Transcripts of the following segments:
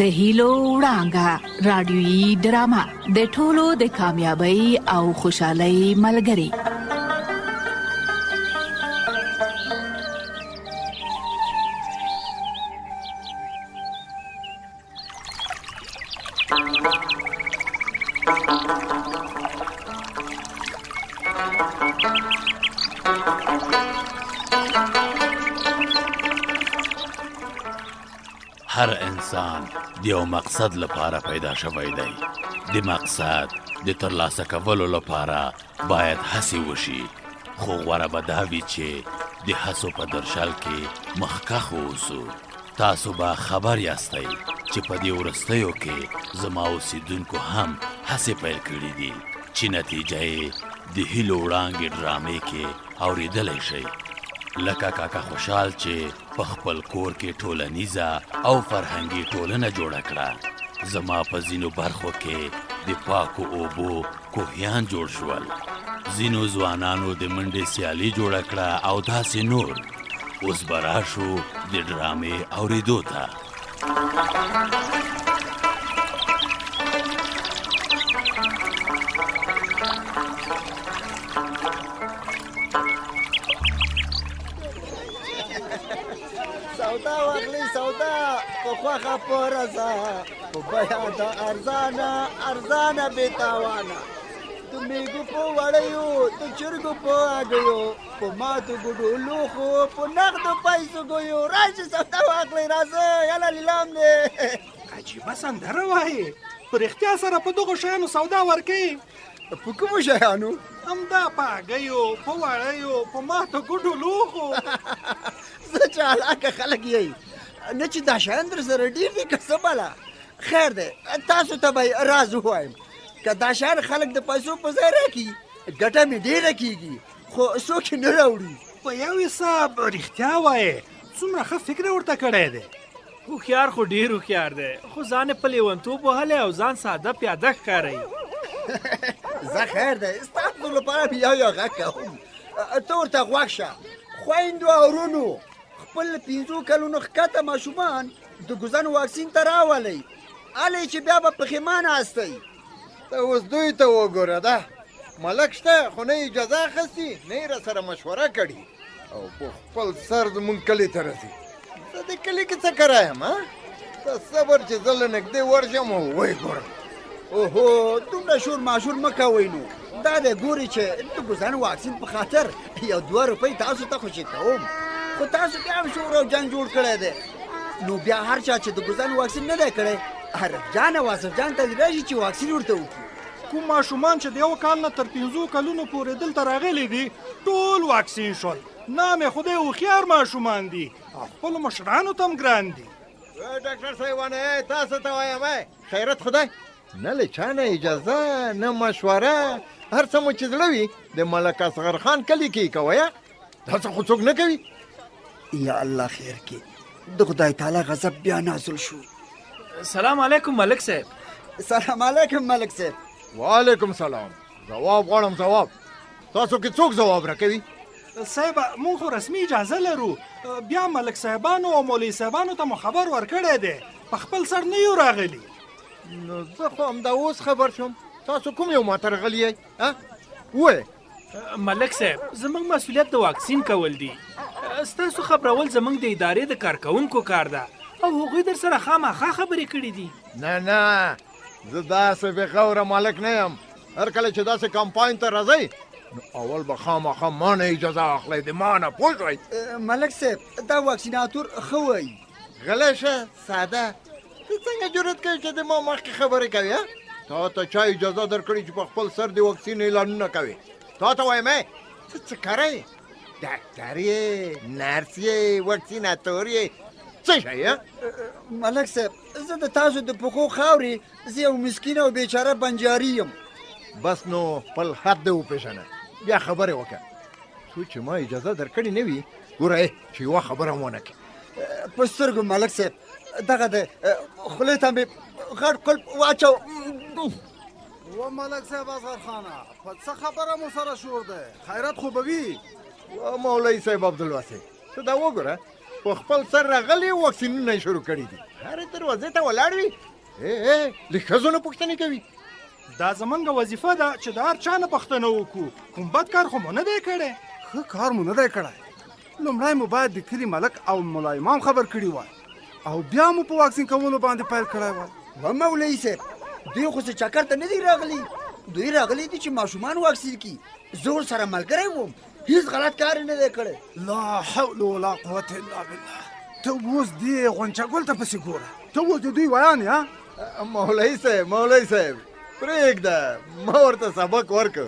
د هیلو وړانګه رادیويي ډرامه د ټولو د کامیابی او خوشحالۍ ملګری. هر انسان د یو مقصد لپاره پیدا شوی دی. د مقصد د ترلاسه کولو لپاره باید هڅې وشي، خو غوره به دا وي چې د هڅو په درشل کې مخکښ واوسو. تاسو به خبر یاستئ چې په دې وروستیو کې زما اوسیدونکو هم هڅې پیل کړي دي چې نتیجه یې د هیلو وړانګې ډرامې کې اورېدلی شئ. لکه کاکا خوشحال چې په خپل کور کې ټولنیزه او فرهنګي ټولنه جوړه کړه. زما په ځینو برخو کې د پاکو اوبو کوهیان جوړ شول. ځینو ځوانانو د منډې سیالي جوړه کړه او داسې نور. اوس به راشو د ډرامې اورېدو ته. سودا واخلي سودا په خوخه پرزا په بیا د ارزانه بیتاوانا د میګو په وړیو د چرګو په اګیو په ماتو ګډو لوخو په نغدو پیسو ګیو راځي سودا واخلي راځه یالا لیلام دی. عجیبه سندره وایي، په رښتیا سره په دغو شیانو سودا ورکوي؟ په کومو شیانو؟ همدا په اګیو په وړیو په ماتو ګډو لوخو. زه چې علاقه خلک یې نه چې دا شیان در سره ډېر دي که څه بله. خیر دی تاسو ته به راز ووایم، که دا شیان خلک د پیسو په ځای راکړي ګټه مې ډېره کېږي، خو څوک یې نه راوړي. په یو حساب رښتیا وایې، څومره ښه فکر ورته کړی دی. هوښیار خو ډېر هوښیار دی، خو ځان یې په لیونتوب وهلی او ځان ساده پیاده ښکاروي. زه خیر دی ستاسو لپاره مې یو غږ کوم. ته ورته غوږ شه. خویندو او ورونو، خپل 5 کلونو ښکته ماشومان د ګوزن واکسین ته راولئ، هلئ چې بیا به پښیمانه هستئ. ته اوس دوی ته وګوره، ده ملک شته خو نه اجازه اخیستي نه یې راسره مشوره کړې او په خپل سر زمونږ کلي ته رسي. زه دې کلي کې څه کرایم؟ ته صبر چې زه له نږدې ورشم او ویې ګورم. اوهو دومره شور ماشور مه کوئ نو. دا دی ګوري چې د ګوزن واکسین په خاطر 1-2 روپۍ تاسو ته خوشي کوم، خو تاسو بیا هم شور او جنګ جوړ کړی دی. نو بیا هر چا چې د ګوزن واکسین نه دی کړی، حرف جان او واصف جان ته راشي چې واکسین ورته وکړي. کوم ماشومان چې د 1 کال نه تر 5 کلونو پورې دلته راغلي دي ټول واکسین شول. نام یې خدای هوښیار ماشومان دي او خپلو مشرانو ته هم ګران دي. ډاکټر صاحبانه تاسو ته وایم خیرت خدای نه له چا نه اجازه نه مشوره، هر څه مو چې زړه وي د ملک اصغر خان کلي کې کوئ. داسې خو څوک نه کوي. یا الله خیر کې د خدای تعالی غضب بیا نازل شو. سلام علیکم ملک صاحب. سلام علیکم ملک صاحب. وعلیکم سلام. ځواب غواړم ځواب. تاسو کې څوک ځواب راکوي؟ صاحب مونږ خو رسمي اجازه لرو، بیا ملک صاحبانو او مولوي صاحبانو ته مو خبر ورکړی دی، په خپل سر نه یو راغلي. نو زه خو همدا اوس خبر شوم. تاسو کوم یو ماته راغلی یئ؟ ووایئ. ملک صاحب زموږ مسؤلیت د واکسین کول دي، ستاسو خبرول زموږ د ادارې د کارکوونکو کار ده او هغوی در سره خامخا خبرې کړي دي. نه زه داسې بېغوره مالک نه یم. هر کله چې داسې کمپاین ته راځئ نو اول به خامخا ما نه اجازه اخلئ، د ما نه پوه شوئ. ملک صاحب دا واکسیناتور ښه وایي. غلی شه ساده. ته څنګه جرأت کوې چې د ما مخکې خبرې کوې؟ تا ته چا اجازه درکړې چې په خپل سر د واکسین اعلانونه کوې؟ تا ته وایم ته څه کری؟ ډاکټر یې، نرس یې، واکسیناتور یې، څه شی یې؟ ملک صاحب زه د تاسو د پښو خاورې، زه یو مسکین او بیچاره بنجاري یم. بس نو خپل حد دې وپېژنه، بیا خبرې وکړه. څو چې ما اجازه درکړې نه وي ګوره چې یوه خبره ونه کړې. په سترګو ملک صاحب دغه د خولې ته مې غټ قلب واچو. و ملک صاحب اصغر خانه په څه خبره مو سره شور دی؟ خیرت خو به وي. و مولوي صاحب عبدالواسع ته دا وګوره په خپل سر راغلي واکسینونه یې شروع کړي دي. هرې دروازې ته ولاړ وي له ښځو نه پوښتنې کوي. دا زمونږ وظیفه ده چې د هر چا نه پوښتنه وکړو. کوم بد کار خو مو نه دی کړی. ښه کار مو نه دی کړی. لومړی مو باید د کلي ملک او ملا امام خبر کړي وای او بیا مو په واکسین کولو باندې پیل کړی وای. و مولوي صاحب دوی خو څه چکر ته نه دی راغلي. دوی راغلي دي چې ماشومان واکسین کړي. زور سره ملګری وم هیڅ غلط کار نه دی کړی. لا حول ولا قوة الا بالله. ته اوس دې غونچه ګل ته پسې ګوره. ته اوس د دوی ویان یا مولوي صاحب پرېږده ما ورته سبق ورکړ.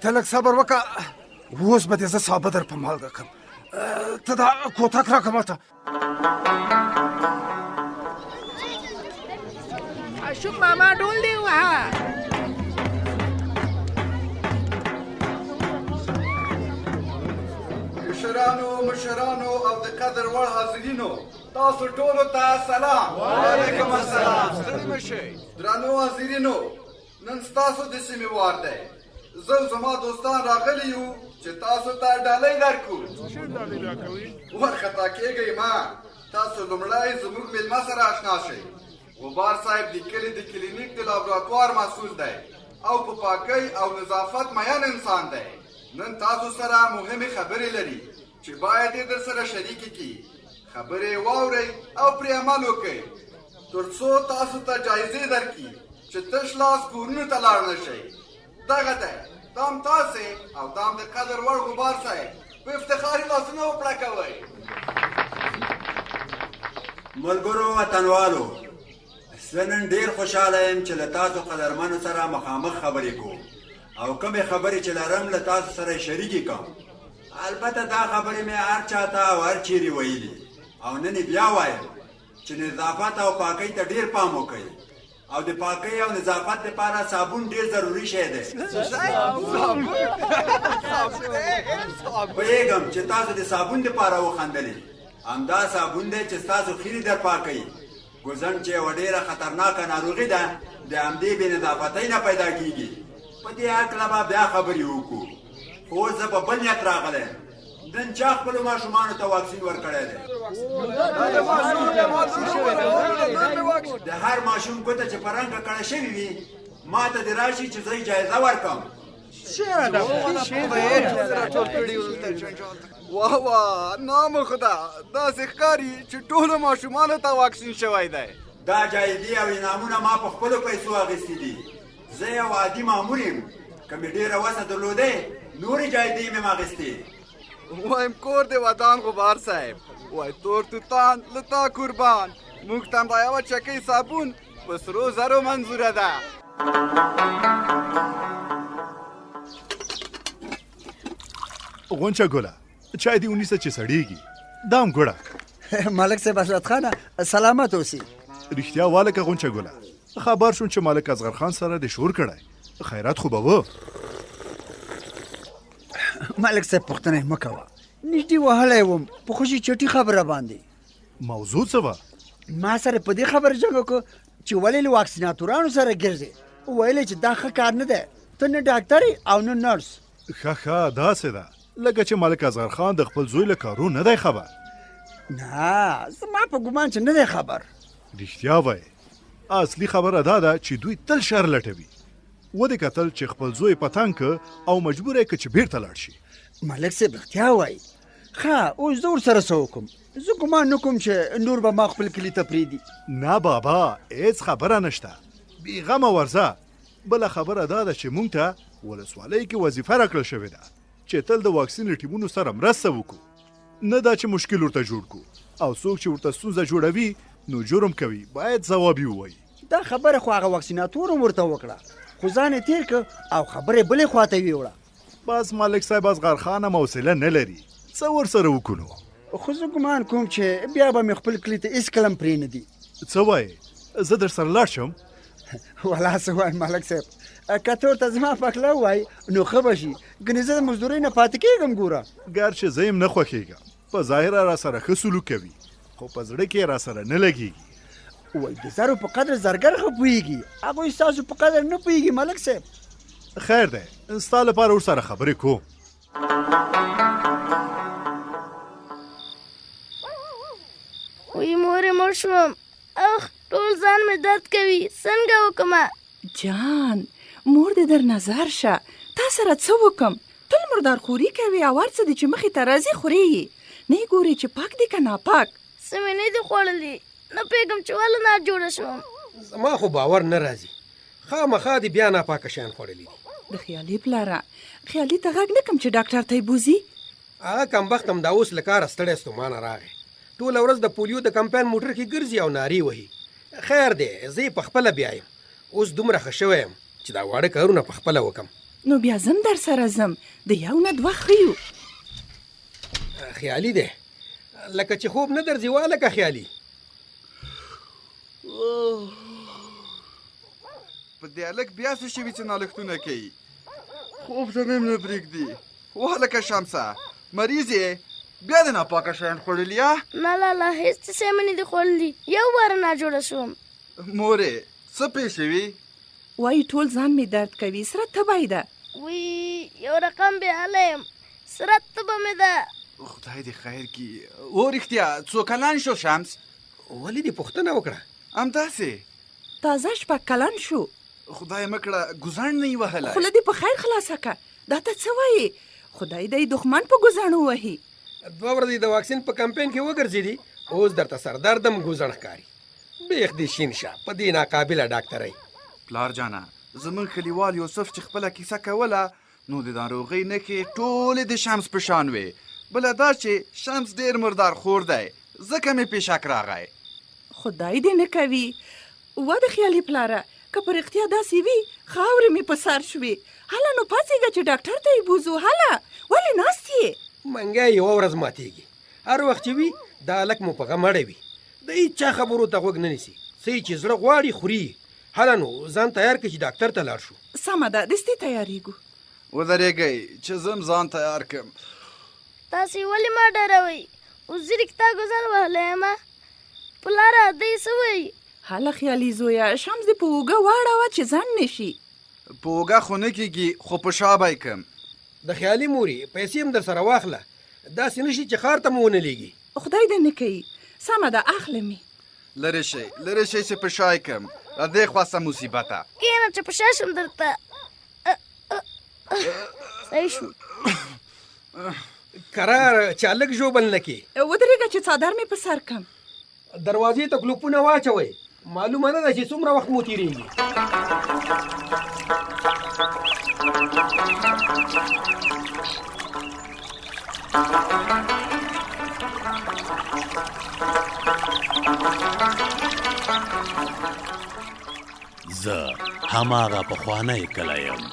ته لږ صبر وکړه. اوس به دې زه سابه در په مالګه کړم. ته دا کوتک راکړه ماته. اشوک ماما ډول دی وها. مشرانو او د قدر وړ حاضرینو تاسو ټولو ته سلام. وعلیکم السلام. ستړي مشئ. درنو حاضرینو نن ستاسو د سیمې وار دی. زه او زما دوستان راغلي یو چې تاسو ته ډالۍ درکړو. وارخطا کېږئ مه. تاسو لومړی زموږ میلمه سره اشنا شئ. غبار صاحب د کلي د کلینیک د لابراتوار مسؤل دی او په پاکۍ او نظافت مین انسان دی. نن تاسو سره مهمې خبرې لري چې باید یې در سره شریکې کړي. خبرې واورئ او پرې عمل وکړئ تر څو تاسو ته جایزې درکړي چې تش لاس کورونو ته لاړ نه شئ. دغه دی دام تاسې او دام د قدر وړ غبار صاحب په افتخاري لاسونه وپړکوئ. ملګرو وطنوالو زه نن ډېر خوشحاله یم چې له تاسو قدرمنو سره مخامخ خبرې کوم او کومې خبرې چې لرم له تاسو سره شریکې کوم. البته دا خبرې مې هر چاته او هر چیرې ویلي او نن بیا وایم چې نظافت او پاکۍ ته ډېر پام وکړئ او د پاکۍ او نظافت لپاره صابون ډېر ضروري شی دی. پوهېږم چې تاسو د صابون لپاره وخندلې. همدا صابون دی چې ستاسو خیرې در پاکوي. ګوزن چې یوه ډېره خطرناکه ناروغي ده د همدې بې نظافتۍ نه پیدا کېږي. په دې هکله به بیا خبرې وکړو. خو زه په بل نیت راغلی یم. نن چا خپلو ماشومانو ته واکسین ورکړی دی. د هر ماشوم ګوته چې په رنګه کړه شوې وي ما ته دې راشي چې زه یې جایزه ورکړم. واه واه نام خدا. داسې ښکاري چې ټولو ماشومانو ته واکسین شوی دی. دا جایزې او انعامونه ما په خپلو پیسو اخیستي دي. زه یو عادي مامور یم. که مې ډېره وسه درلودی نورې جایزې مې اخیستې. وایم کور دې ودان غبار صاحب. وای تور توتان له تا قربان. موږ ته هم دا یوه چکۍ صابون په سرو زرو منظوره ده. غونچه ګله چای دې ونیسه چې سړېږي. دام ګوړه. ملک صاحب حضرت خانه سلامت اوسئ. رښتیا والکه غونچه ګله خبر شوم چې ملک اصغر خان سره د شور کړی. خیرات خو به و. ملک صاحب پوښتنه مه کوه. نږدې وهلی وم په خوشي چټي خبره باندې. موضوع څه وه؟ ما سره په دې خبره جنګ وکړو چې ولې له واکسیناتورانو سره ګرځې. ویل چې دا ښه کار نه دی. ته نه ډاکټر او نه نرس. ښه داسې ده لکه چې ملک اصغر خان د خپل زوی له کارو نه دی خبر. نه زما په ګمان چې نه دی خبر. رښتیا وایي اصلي خبره دا ده چې دوی تل شر لټوي. ودې کتل چې خپل زوی پتنګ او مجبور یې که چې بیرته لاړ شي. ملک صاحب رښتیا وایي. ښه اوس زه ورسره څه وکړم؟ زه ګمان نه کوم چې نور به ما خپل کلي ته پرېږدي. نه بابا هېڅ خبره نشته. بېغمه ورځه. بله خبره دا ده چې موږ ته ولسوالۍ کې وظیفه راکړل شوې ده چې تل د واکسین له ټیمونو سره مرسته وکړو. نه دا چې مشکل ورته جوړ کړو او څوک چې ورته ستونزه جوړوي نو جرم کوي باید ځواب یې ووایي. دا خبره خو هغه واکسیناتور هم ورته وکړه خو ځان یې تېر کړ او خبرې بلې خواته ویوړه. بس ملک صاحب اصغر خان هم حوصله نه لري. څه ورسره وکړو؟ خو زه ګمان کوم چې بیا به مې خپل کلي ته هېڅ کله هم پرېنږدي. څه وایې زه در سره لاړ شم؟ ولا څه وایم ملک صاحب که ته ورته زما پخله ووایي نو ښه به شي. ګنې زه د مزدورۍ نه پاتې کېږم. ګوره ګرچې زه یم نه خوښېږم. په ظاهره را سره ښه سلوک کوي خو په زړه کې را سره نه لګېږي. وایي د زرو په قدر زرګر ښه پوهېږي. هغوی ستاسو په قدر نه پوهېږي ملک صاحب. خیر دی ستا لپاره ورسره خبرې کوم. وی مورې مړ شوم اخ ټول ځان مې درد کوي، څنګه وکمه؟ جان مور دې در نظر شه، تا سره څه وکم؟ تل مردار خوري کوي او هر څه دې چې مخې ته راځي خوري یې، نه یې ګورې چې پاک دي که ناپاک؟ څه مې نه دي خوړلي، نه پوهېږم چې ولې ناجوړه شوم. زما خو باور نه راځي، خامخا دې بیا ناپاکه شیان خوړلي دي. د خیالي پلاره خیالي ته غږ نه کم چې ډاکټر ته یې بوځي؟ هغه کمبخت هم دا اوس له کاره ستړی ستومانه راغی، ټوله ورځ د پولیو د کمپاین موټر کې ګرځي او نارې وهي. خیر دی زه یې پخپله بیایم، اوس دومره ښه شوی یم چې دا واړه کارونه پخپله وکم. نو بیا زم در سره ځم، د یو نه دوه ښیو. خیالي دی لکه چې خوب نه درځي والکه خیالي. په دې هلک بیا څه شوي چې نالښتونه کوي؟ خوب ته مې هم نه پرېږدي. وهلکه شمسه مریض یې؟ بیا د ناپاکه شیان خوړلي یا؟ نه لالا هېڅ څه مې نه دي خوړلي، یو واره ناجوړه شوم. مورې څه پېښ شوي؟ وایي ټول ځان مې درد کوي، سره تبی ده. وی یو رقم بې حاله یم، سره تبه مې ده. خدای دې خیر کړي. و رښتیا څو کلن شو شمس؟ ولې دې پوښتنه وکړه؟ همداسې تازه شپږ کلن شو. خدای مه کړه ګوزڼ نه یې وهلی. خوله دې په خیر خلاصه که، دا ته څه وایې؟ خدای دې دښمن په ګوزڼو وهي. 2 ورځې د واکسین په کمپین کې وګرځېدي، اوس درته سردردم ګوزڼ ښکاري. بیخ دې شین شه په دې ناقابله ډاکټرۍ. پلار جانه زموږ کلیوال یوسف چې خپله کیسه کوله نو د ناروغۍ نښې ټولې د شمس په شان وې. بله دا چې شمس ډېر مردار خور دی ځکه مې پیشک راغی. خدای دې نه کوي. وا د خیالي پلاره که په رښتیا داسې وي خاورې مې په سر شوې. هله نو پاڅېږه چې ډاکټر ته یې بوځو. هله ولې ناست یې؟ منګی یوه ورځ ماتېږي، هر وخت چې وي دا هلک مو په غم اړه وي، د هېچا خبرو ته غوږ نه نیسي، څه چې زړه غواړي خوري. هله نو ځان تیار کړي چې ډاکټر ته لاړ شو. سمه ده دستي تیارېږو. ودرېږئ چې زم ځان تیار کړم. تاسې ولې ما ډاروئ؟ وزیري که تا ګوزڼ وهلی یمه؟ پلاره دی څه وایي؟ هله خیالي زویه شمس دې په اوږه واړوه چې ځنډ نه شي. په اوږه خو نه کېږي خو په شا به یې کړم. د خیالي مورې پیسې هم در سره واخله، داسې نه شي چې ښار ته مو ونه لېږي. خدای دې نه کوي. سمه ده اخله مې. لرې شئ لرې شئ چې په شا یې کړم. د دې خوا څه مصیبته. کښېنه چې په شا شم درته. صحیح شو. کرار چې هلک ژوبل نه کړي. ودرېږه چې څادر مې په سر کړم. دروازې ته کلوپونه واچوئ، معلومه نه ده چې څومره وخت مو تېرېږي. زه هماغه پخوانی کلی یم،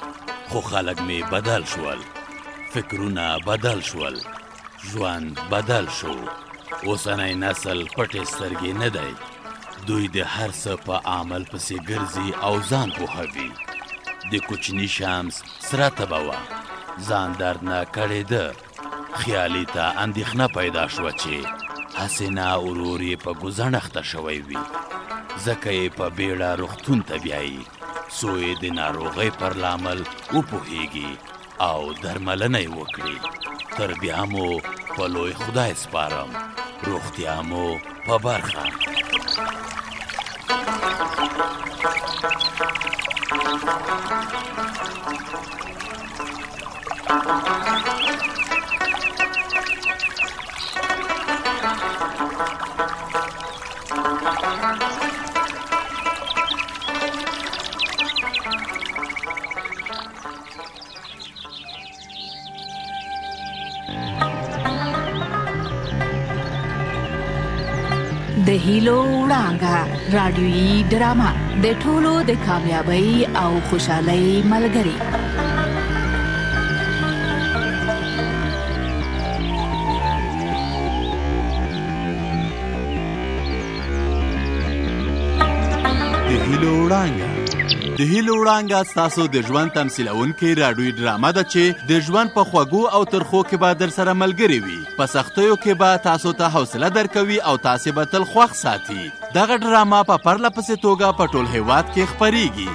خو خلک مې بدل شول، فکرونه بدل شول، ژوند بدل شو. اوسنی نسل پټې سترګې نه دی، دوی د هر څه په عمل پسې ګرځي او ځان پوهوي. د کوچني شمس سره تبه وه، ځان درد نه کړې ده. خیالي ته اندېښنه پیدا شوه چې هسې نه ورور یې په ګوزڼ اخته شوی وي، ځکه یې په بیړه روغتون ته بیایي څو یې د ناروغۍ پر لامل وپوهیږي او درملنه یې وکړي. تر بیا مو په لوی خدای سپارم، روغتیا مو په برخه. د هیلو وړانګه رادیویي ډرامه د ټولو د کامیابی او خوشحالۍ ملګری. د هیلو وړانګه ستاسو د ژوند تمثیلونکې راډیویي ډرامه ده چې د ژوند په خوږو او ترخو کې به در سره ملګرې وي. په سختیو کې به تاسو ته حوصله درکوي او تاسې به تل خوښ ساتي. دغه ډرامه په پرله پسې توګه په ټول هیواد کې خپریږي.